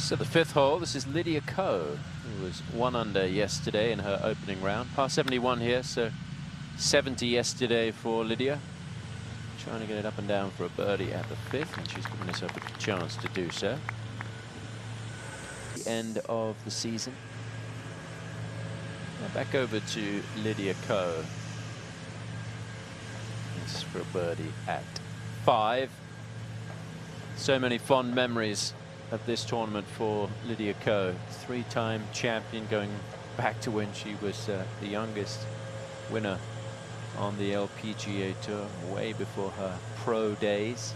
So the fifth hole, this is Lydia Ko, who was 1 under yesterday in her opening round. Par 71 here, so 70 yesterday for Lydia. Trying to get it up and down for a birdie at the fifth, and she's given herself a chance to do so. The end of the season. Now back over to Lydia Ko. This is for a birdie at 5. So many fond memories of this tournament for Lydia Ko. 3-time champion, going back to when she was the youngest winner on the LPGA Tour, way before her pro days.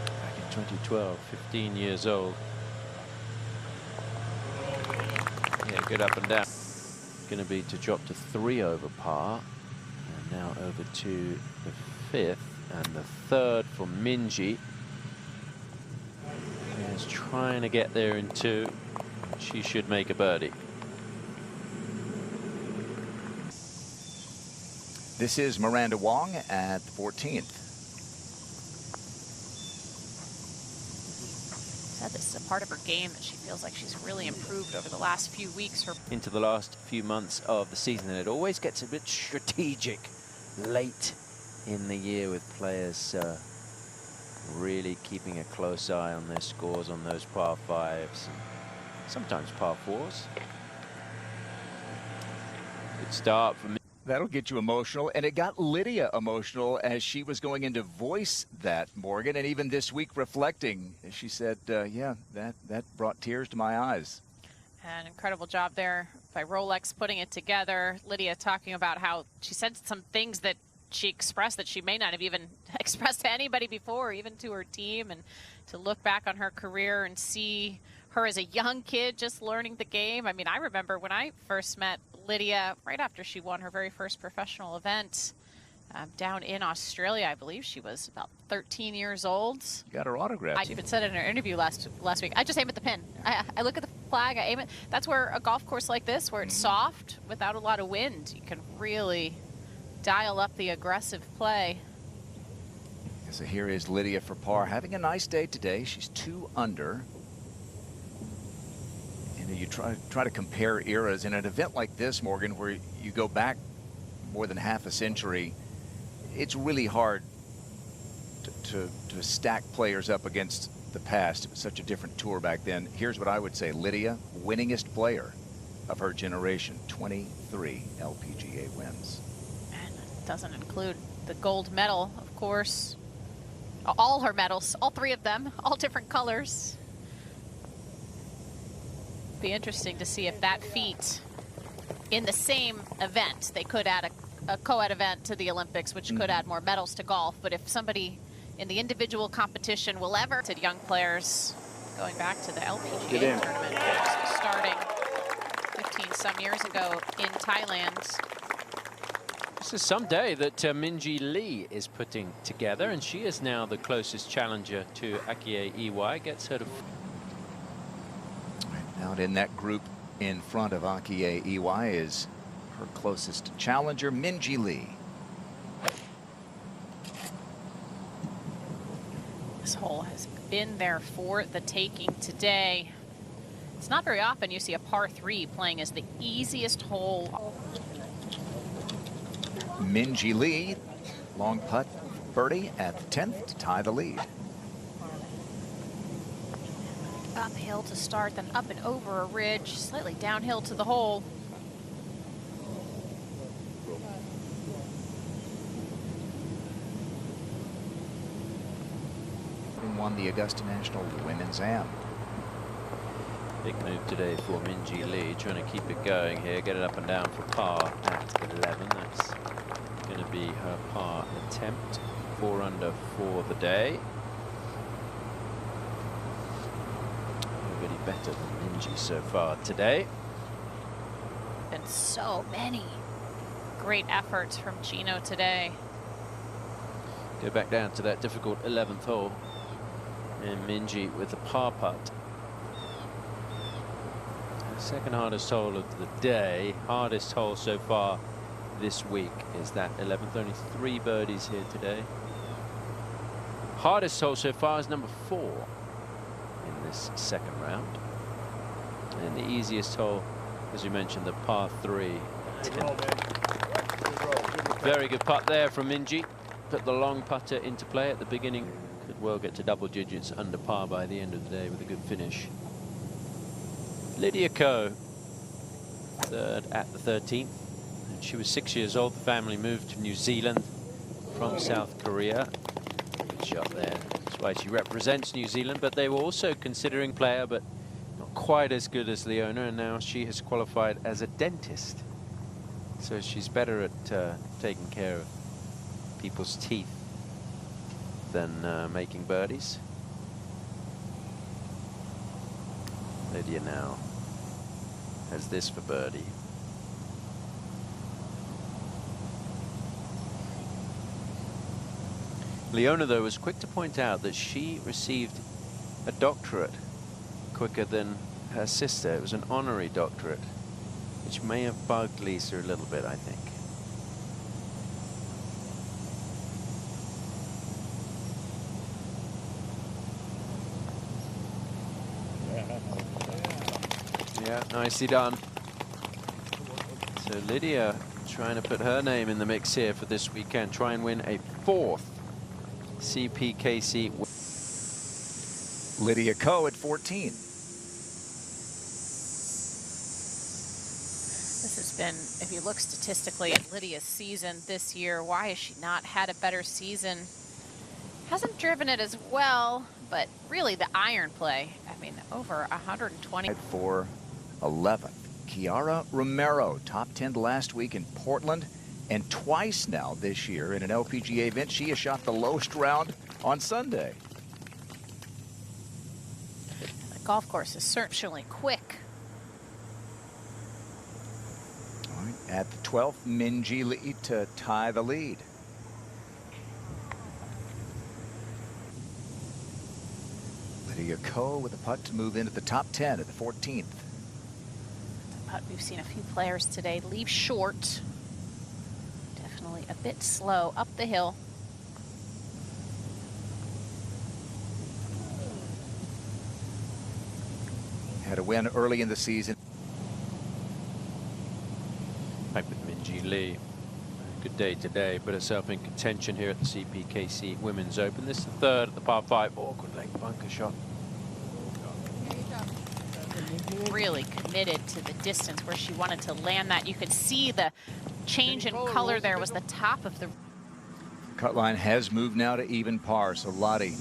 Back in 2012, 15 years old. Yeah, good up and down. Going to be to drop to 3 over par. And now over to the 5th and the 3rd for Minjee. Is trying to get there in 2. She should make a birdie. This is Miranda Wong at the 14th. Said this is a part of her game that she feels like she's really improved over the last few weeks. Into the last few months of the season, and it always gets a bit strategic late in the year with players really keeping a close eye on their scores on those par 5s. Sometimes par 4s. Good start from. That'll get you emotional, and it got Lydia emotional as she was going in to voice that, Morgan, and even this week reflecting. She said, yeah, that brought tears to my eyes. An incredible job there by Rolex putting it together. Lydia talking about how she said some things that she expressed that she may not have even expressed to anybody before, even to her team, and to look back on her career and see her as a young kid just learning the game. I mean, I remember when I first met Lydia right after she won her very first professional event down in Australia. I believe she was about 13 years old. You got her autograph. I even said it in her interview last week. I just aim at the pin. I look at the flag, I aim it. That's where a golf course like this, where it's soft without a lot of wind, you can really dial up the aggressive play. So here is Lydia for par, having a nice day today. She's 2 under. And you try to compare eras in an event like this, Morgan, where you go back more than half a century. It's really hard to stack players up against the past. It was such a different tour back then. Here's what I would say: Lydia, winningest player of her generation, 23 LPGA wins. And it doesn't include the gold medal, of course. All her medals, all 3 of them, all different colors. Be interesting to see if that feat in the same event, they could add a co-ed event to the Olympics, which could add more medals to golf. But if somebody in the individual competition will ever, to young players going back to the LPGA tournament, starting 15 some years ago in Thailand. This is some day that Minjee Lee is putting together, and she is now the closest challenger to Akie Iwai. Gets her to. Out in that group in front of Akie Iwai is her closest challenger, Minjee Lee. This hole has been there for the taking today. It's not very often you see a par 3 playing as the easiest hole. Minjee Lee, long putt birdie at the 10th to tie the lead. Uphill to start, then up and over a ridge, slightly downhill to the hole. Won the Augusta National Women's Am. Big move today for Minjee Lee, trying to keep it going here, get it up and down for par at 11. That's going to be her par attempt. 4 under for the day. Nobody better than Minjee so far today. Been so many great efforts from Chino today. Go back down to that difficult 11th hole. And Minjee with a par putt. Second hardest hole of the day. Hardest hole so far this week is that 11th. Only 3 birdies here today. hardest hole so far is number 4 in this second round. And the easiest hole, as you mentioned, the par 3. Very good putt there from Minjee. Put the long putter into play at the beginning. Could well get to double digits under par by the end of the day with a good finish. Lydia Ko, third at the 13th. And she was 6 years old. The family moved to New Zealand from South Korea. Good shot there. That's why she represents New Zealand. But they were also considering player, but not quite as good as Leona. And now she has qualified as a dentist. So she's better at taking care of people's teeth than making birdies. Lydia now has this for birdie. Leona, though, was quick to point out that she received a doctorate quicker than her sister. It was an honorary doctorate, which may have bugged Lisa a little bit, I think. Yeah, nicely done. So Lydia trying to put her name in the mix here for this weekend. Try and win a 4th CPKC. Lydia Ko at 14. This has been, if you look statistically at Lydia's season this year, why has she not had a better season? Hasn't driven it as well, but really the iron play, I mean, over 120. At 4-11. Kiara Romero, top 10 last week in Portland, and twice now this year in an LPGA event. She has shot the lowest round on Sunday. The golf course is certainly quick. All right, at the 12th, Minjee Lee to tie the lead. Lydia Ko with a putt to move into the top 10 at the 14th. Putt, we've seen a few players today leave short. Definitely a bit slow up the hill. Had a win early in the season. Back with Minjee Lee. Good day today. Put herself in contention here at the CPKC Women's Open. This is the 3rd at the par 5. Oh, good length bunker shot. Really committed to the distance where she wanted to land that. You could see the change in color there was the top of the Cut line has moved now to even par, so Lottie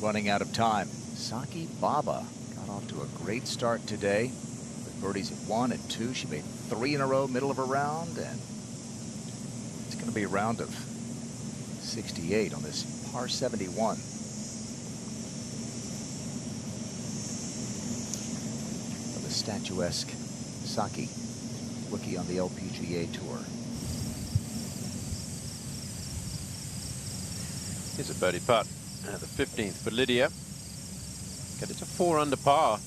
running out of time. Saki Baba got off to a great start today with birdies at 1 and 2. She made 3 in a row, middle of a round, and it's going to be a round of 68 on this par 71. The statuesque Saki, rookie on the LPGA Tour. Here's a birdie putt at the 15th for Lydia. Get it to 4 under par.